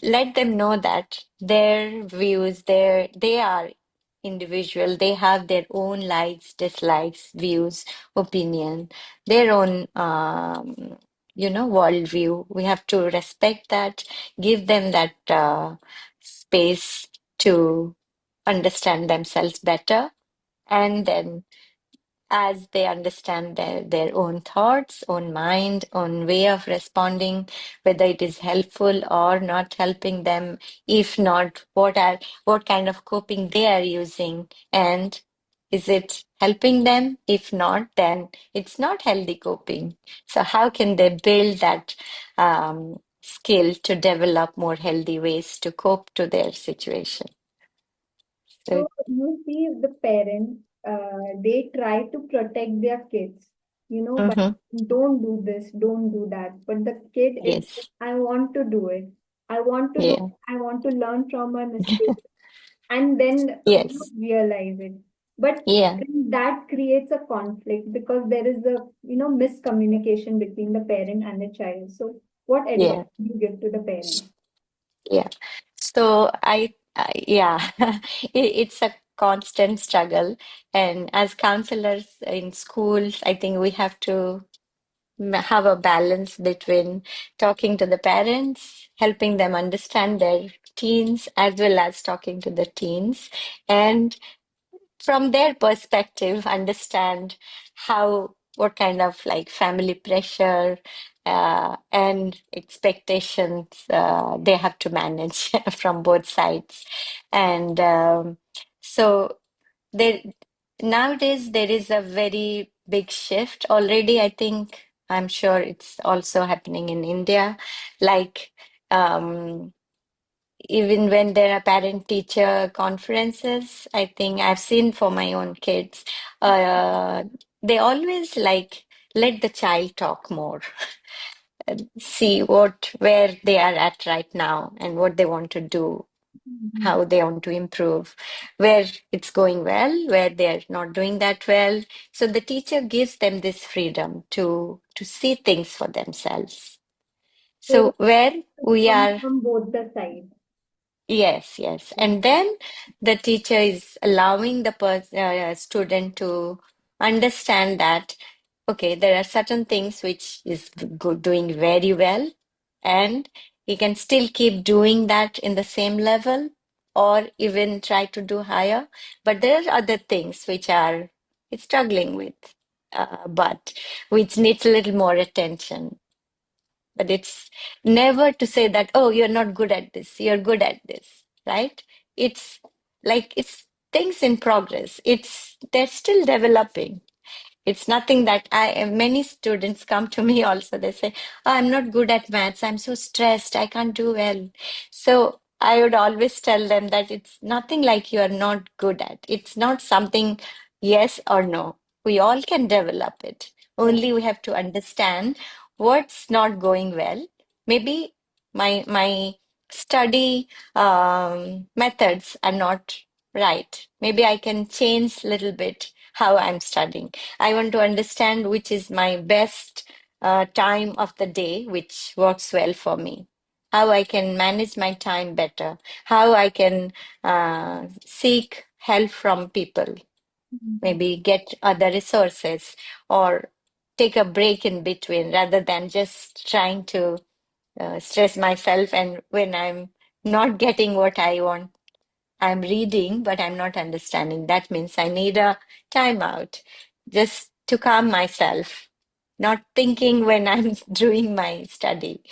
let them know that their views, they are individual. They have their own likes, dislikes, views, opinion, their own worldview. We have to respect that, give them that space to understand themselves better, and then as they understand their own thoughts, own mind, own way of responding, whether it is helpful or not helping them. If not, what kind of coping they are using, and is it helping them? If not, then it's not healthy coping. So how can they build that skill to develop more healthy ways to cope to their situation? So So you see the parents, they try to protect their kids, but mhm, don't do this, don't do that. But the kid is, yes, I want to do it. I want to do, yeah, I want to learn from my mistakes and then yes, realize it. But yeah, that creates a conflict because there is a, miscommunication between the parent and the child. So what advice yeah. do you give to the parents? Yeah. So yeah, it's a constant struggle. And as counselors in schools, I think we have to have a balance between talking to the parents, helping them understand their teens, as well as talking to the teens. And from their perspective, understand how. what kind of like family pressure and expectations they have to manage from both sides. And so there nowadays there is a very big shift already. I think I'm sure it's also happening in India. Like um, even when there are parent-teacher conferences, I think I've seen for my own kids, uh, they always like let the child talk more, see where they are at right now and what they want to do, Mhm. how they want to improve, where it's going well, where they're not doing that well. So the teacher gives them this freedom to see things for themselves. So So where it we comes are. from both the sides. Yes, yes. And Mhm. then the teacher is allowing the student to understand that, okay, there are certain things which is doing very well, and he can still keep doing that in the same level or even try to do higher. But there are other things which are he's struggling with, but which needs a little more attention. But it's never to say that, oh, you're not good at this, you're good at this, right? It's like it's things in progress. They're still developing. It's nothing that many students come to me also. They say, oh, I'm not good at maths. I'm so stressed. I can't do well. So I would always tell them that it's nothing like you are not good at. It's not something yes or no. We all can develop it. Yeah. Only we have to understand what's not going well. Maybe my study methods are not right. Maybe I can change a little bit how I'm studying. I want to understand which is my best time of the day, which works well for me. How I can manage my time better. How I can seek help from people. Mhm. Maybe get other resources or take a break in between rather than just trying to stress myself. And when I'm not getting what I want, I'm reading, but I'm not understanding. That means I need a timeout just to calm myself, not thinking when I'm doing my study.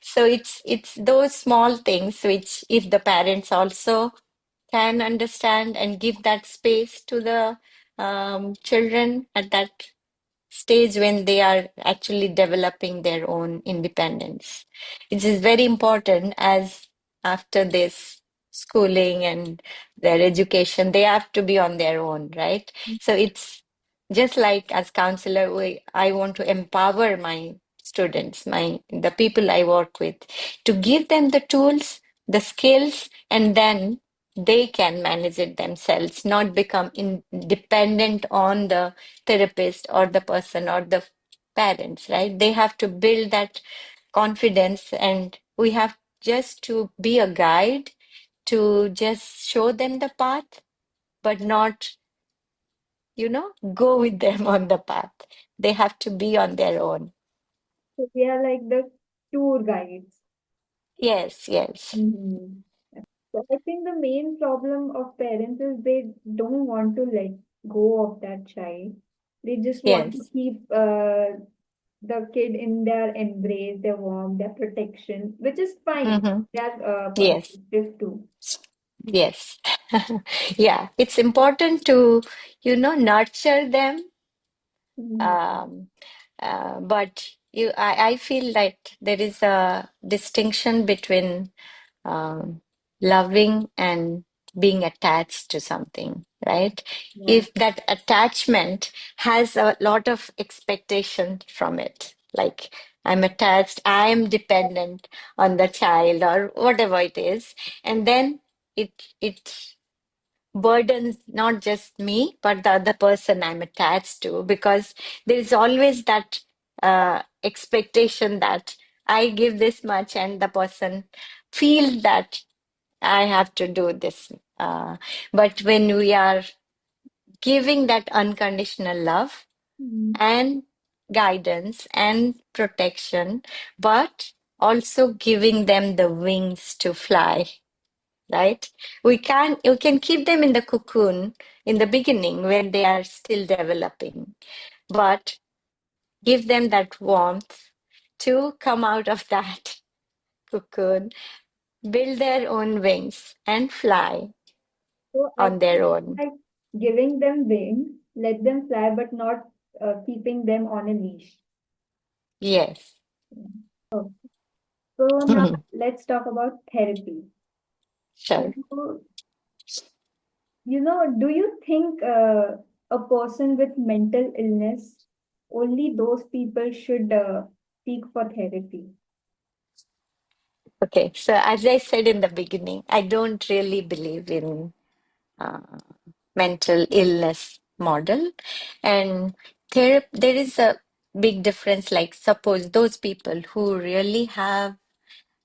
So it's those small things which if the parents also can understand and give that space to the children at that stage when they are actually developing their own independence. It is very important as after this schooling and their education, they have to be on their own, right? So it's just like as counselor, I want to empower my students, the people I work with, to give them the tools, the skills, and then they can manage it themselves, not become dependent on the therapist or the person or the parents, right? They have to build that confidence, and we have just to be a guide to just show them the path, but not, go with them on the path. They have to be on their own. So we are like the tour guides. Yes, yes, Mhm. So I think the main problem of parents is they don't want to let go of that child. They just want to yes. keep the kid in their embrace, their warmth, their protection, which is fine. Mm-hmm. That's Yes, perspective too. yes. Yeah, it's important to, nurture them. Mhm. Um, but I feel that there is a distinction between um, loving and being attached to something, right? Yeah. If that attachment has a lot of expectation from it, like I'm attached, I am dependent on the child or whatever it is, and then it burdens not just me, but the other person I'm attached to, because there is always that expectation that I give this much and the person feels that I have to do this. But when we are giving that unconditional love Mhm. and guidance and protection, but also giving them the wings to fly, right? We can keep them in the cocoon in the beginning when they are still developing. But give them that warmth to come out of that cocoon, build their own wings, and fly So I on their think own. like giving them wings, let them fly, but not keeping them on a leash. Yes. Okay. So now let's talk about therapy. Sure. So, do you think a person with mental illness, only those people should seek for therapy? Okay. So, as I said in the beginning, I don't really believe in uh, mental illness model. And there is a big difference. Like, suppose those people who really have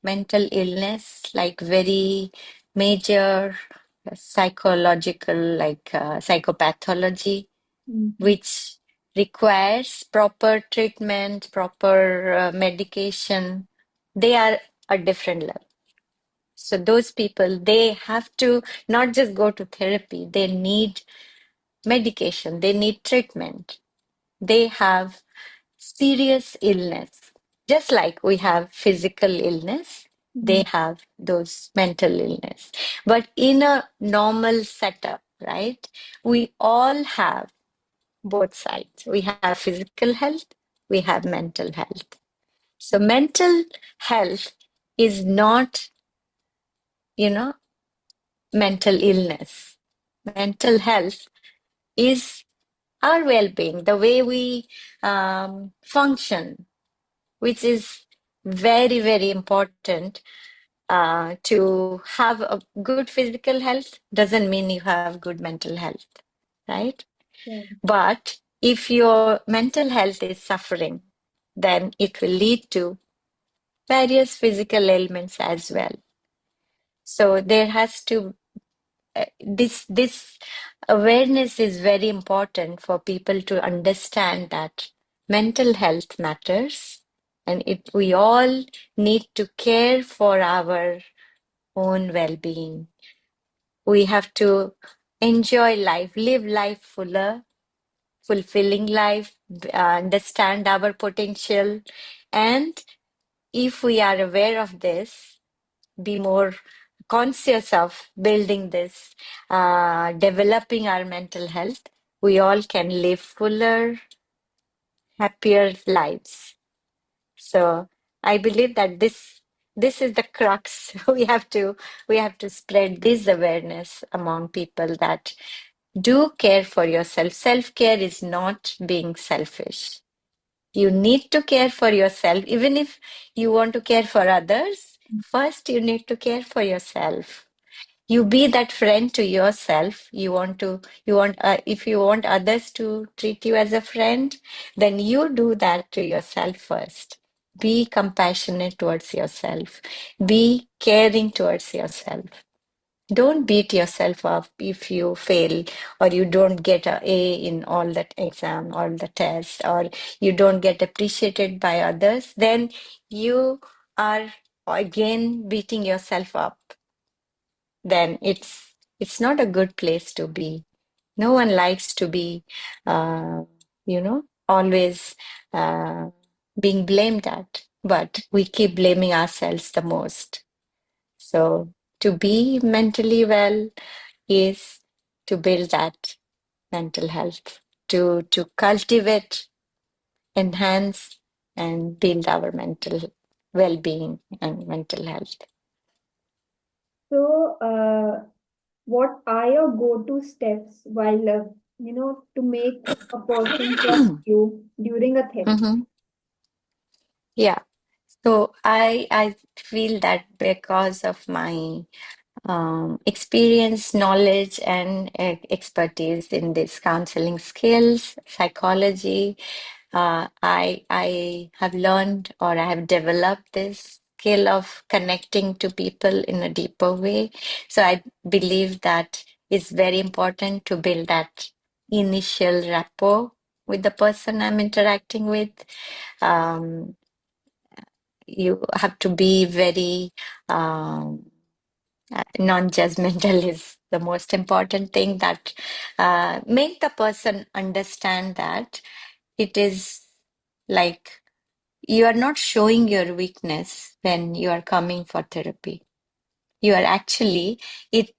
mental illness, like very major psychological, like psychopathology, Mhm. which requires proper treatment, proper medication, they are a different level. So those people, they have to not just go to therapy, they need medication, they need treatment. They have serious illness. Just like we have physical illness, they Mhm. have those mental illness. But in a normal setup, right, we all have both sides. We have physical health, we have mental health. So mental health is not, you know, mental illness. Mental health is our well-being, the way we function, which is very, very important. To have a good physical health doesn't mean you have good mental health, right? Yeah. But if your mental health is suffering, then it will lead to various physical ailments as well. So there has to this awareness is very important for people to understand that mental health matters, and we all need to care for our own well-being. We have to enjoy life, live life fuller, fulfilling life, understand our potential, and if we are aware of this, be more conscious of building this, developing our mental health, we all can live fuller, happier lives. So I believe that this is the crux. We have to spread this awareness among people that do care for yourself. Self-care is not being selfish. You need to care for yourself, even if you want to care for others. First, you need to care for yourself. You be that friend to yourself. If you want others to treat you as a friend, then you do that to yourself first. Be compassionate towards yourself. Be caring towards yourself. Don't beat yourself up if you fail or you don't get a A in all that exam or the test, or you don't get appreciated by others. Then you are again beating yourself up. Then it's not a good place to be. No one likes to be, uh, always uh, being blamed at, but we keep blaming ourselves the most. So to be mentally well is to build that mental health, to cultivate, enhance, and build our mental well-being and mental health. So, what are your go-to steps while, to make a person trust you during a therapy? Mhm. Yeah. So I feel that because of my experience, knowledge, and expertise in this counseling skills, psychology, I have learned, or I have developed this skill of connecting to people in a deeper way. So I believe that it's very important to build that initial rapport with the person I'm interacting with. Um, you have to be very non-judgmental is the most important thing, that make the person understand that it is Like you are not showing your weakness when you are coming for therapy. You are actually, it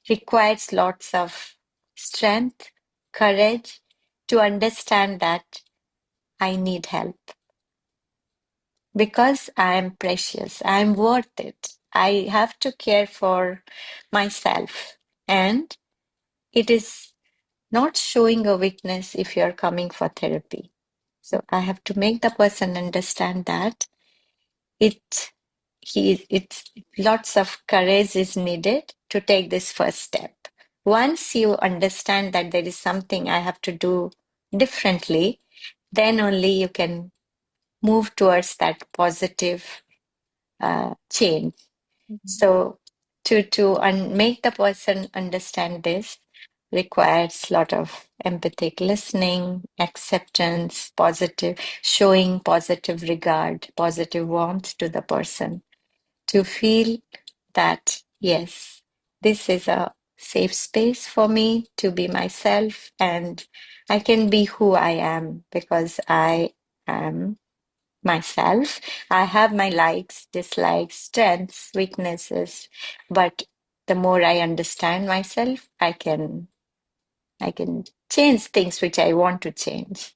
requires lots of strength, courage to understand that I need help because I am precious. I am worth it. I have to care for myself. And it is not showing a weakness if you're coming for therapy. So I have to make the person understand that it it's lots of courage is needed to take this first step. Once you understand that there is something I have to do differently, then only you can move towards that positive change. So make the person understand this requires a lot of empathic listening, acceptance, positive, showing positive regard, positive warmth to the person to feel that, yes, this is a safe space for me to be myself and I can be who I am because I am myself. I have my likes, dislikes, strengths, weaknesses, but the more I understand myself, I can change things which I want to change.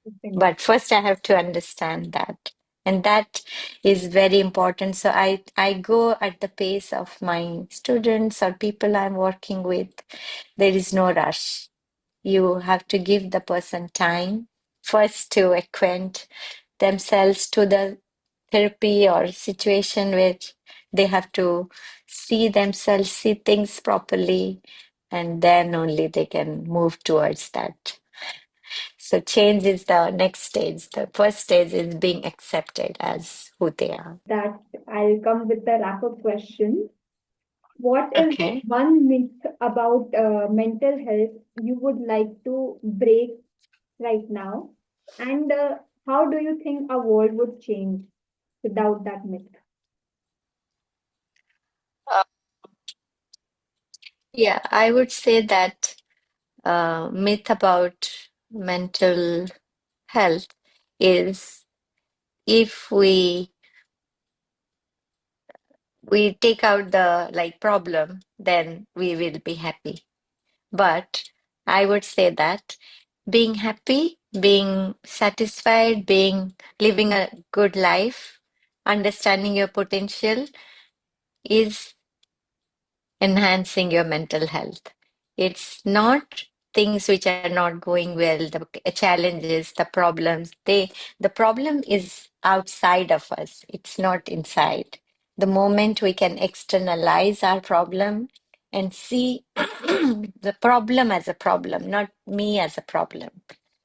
Definitely. But first I have to understand that. And that is very important. So I go at the pace of my students or people I'm working with. There is no rush. You have to give the person time first to acquaint themselves to the therapy or situation which they have to see themselves, see things properly, and then only they can move towards that. So change is the next stage. The first stage is being accepted as who they are. That I'll come with the wrap-up question. What is Okay. one myth about mental health you would like to break right now? And how do you think our world would change without that myth? Uh, yeah, I would say that myth about mental health is if we take out the like problem, then we will be happy. But I would say that being happy, being satisfied, being living a good life, understanding your potential is enhancing your mental health. It's not things which are not going well, the challenges, the problems. The problem is outside of us. It's not inside. The moment we can externalize our problem and see the problem as a problem, not me as a problem.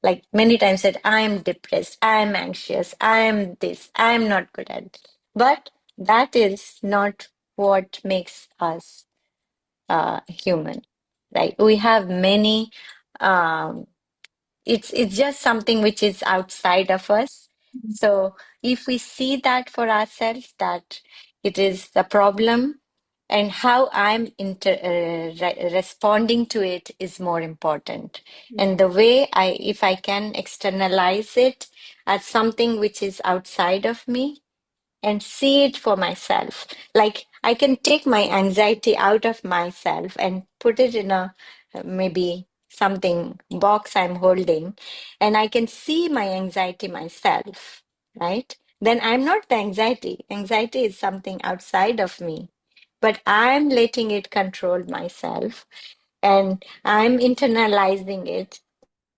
Like many times said, I am depressed, I am anxious, I am this, I am not good at it. But that is not what makes us human, right? We have many, um, it's just something which is outside of us. So if we see that for ourselves, that it is the problem and how I'm responding to it is more important. And the way if I can externalize it as something which is outside of me, and see it for myself. Like I can take my anxiety out of myself and put it in a maybe something box I'm holding, and I can see my anxiety myself, right? Then I'm not the anxiety. Anxiety is something outside of me, but I'm letting it control myself and I'm internalizing it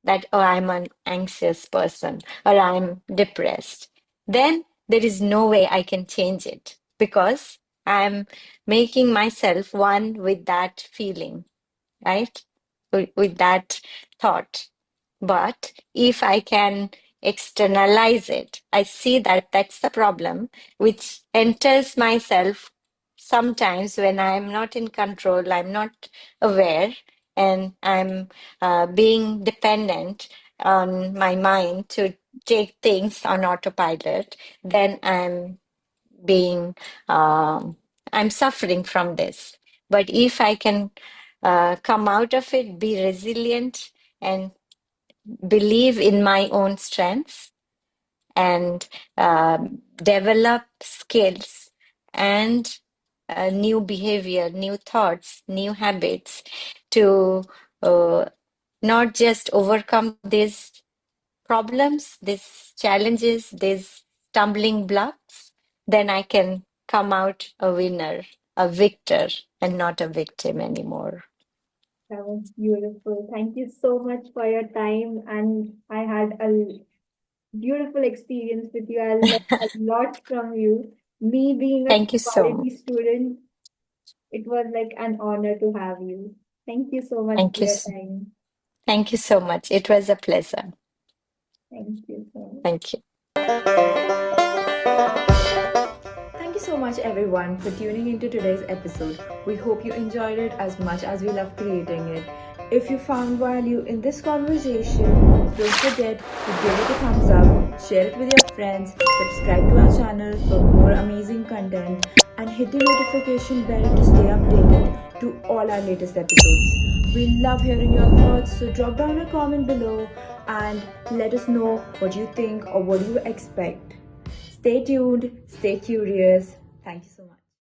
that, oh, I'm an anxious person or I'm depressed, then there is no way I can change it because I'm making myself one with that feeling, right? With that thought. But if I can externalize it, I see that that's the problem, which enters myself sometimes when I'm not in control, I'm not aware, and I'm being dependent on my mind to take things on autopilot, then being, um, I'm suffering from this. But if I can come out of it, be resilient, and believe in my own strengths, and develop skills and new behavior, new thoughts, new habits to uh, not just overcome these problems, these challenges, these stumbling blocks, then I can come out a winner, a victor, and not a victim anymore. That was beautiful. Thank you so much for your time. And I had a beautiful experience with you. I learned a lot from you. Me being a Thank you so psychology much. student, it was like an honor to have you. Thank you so much Thank for you. your time. Thank you so much. It was a pleasure. Thank you so much. Thank you. Thank you so much, everyone, for tuning into today's episode. We hope you enjoyed it as much as we love creating it. If you found value in this conversation, don't forget to give it a thumbs up, share it with your friends, subscribe to our channel for more amazing content, and hit the notification bell to stay updated to all our latest episodes. We love hearing your thoughts, so drop down a comment below and let us know what you think or what you expect. Stay tuned, stay curious. Thank you so much.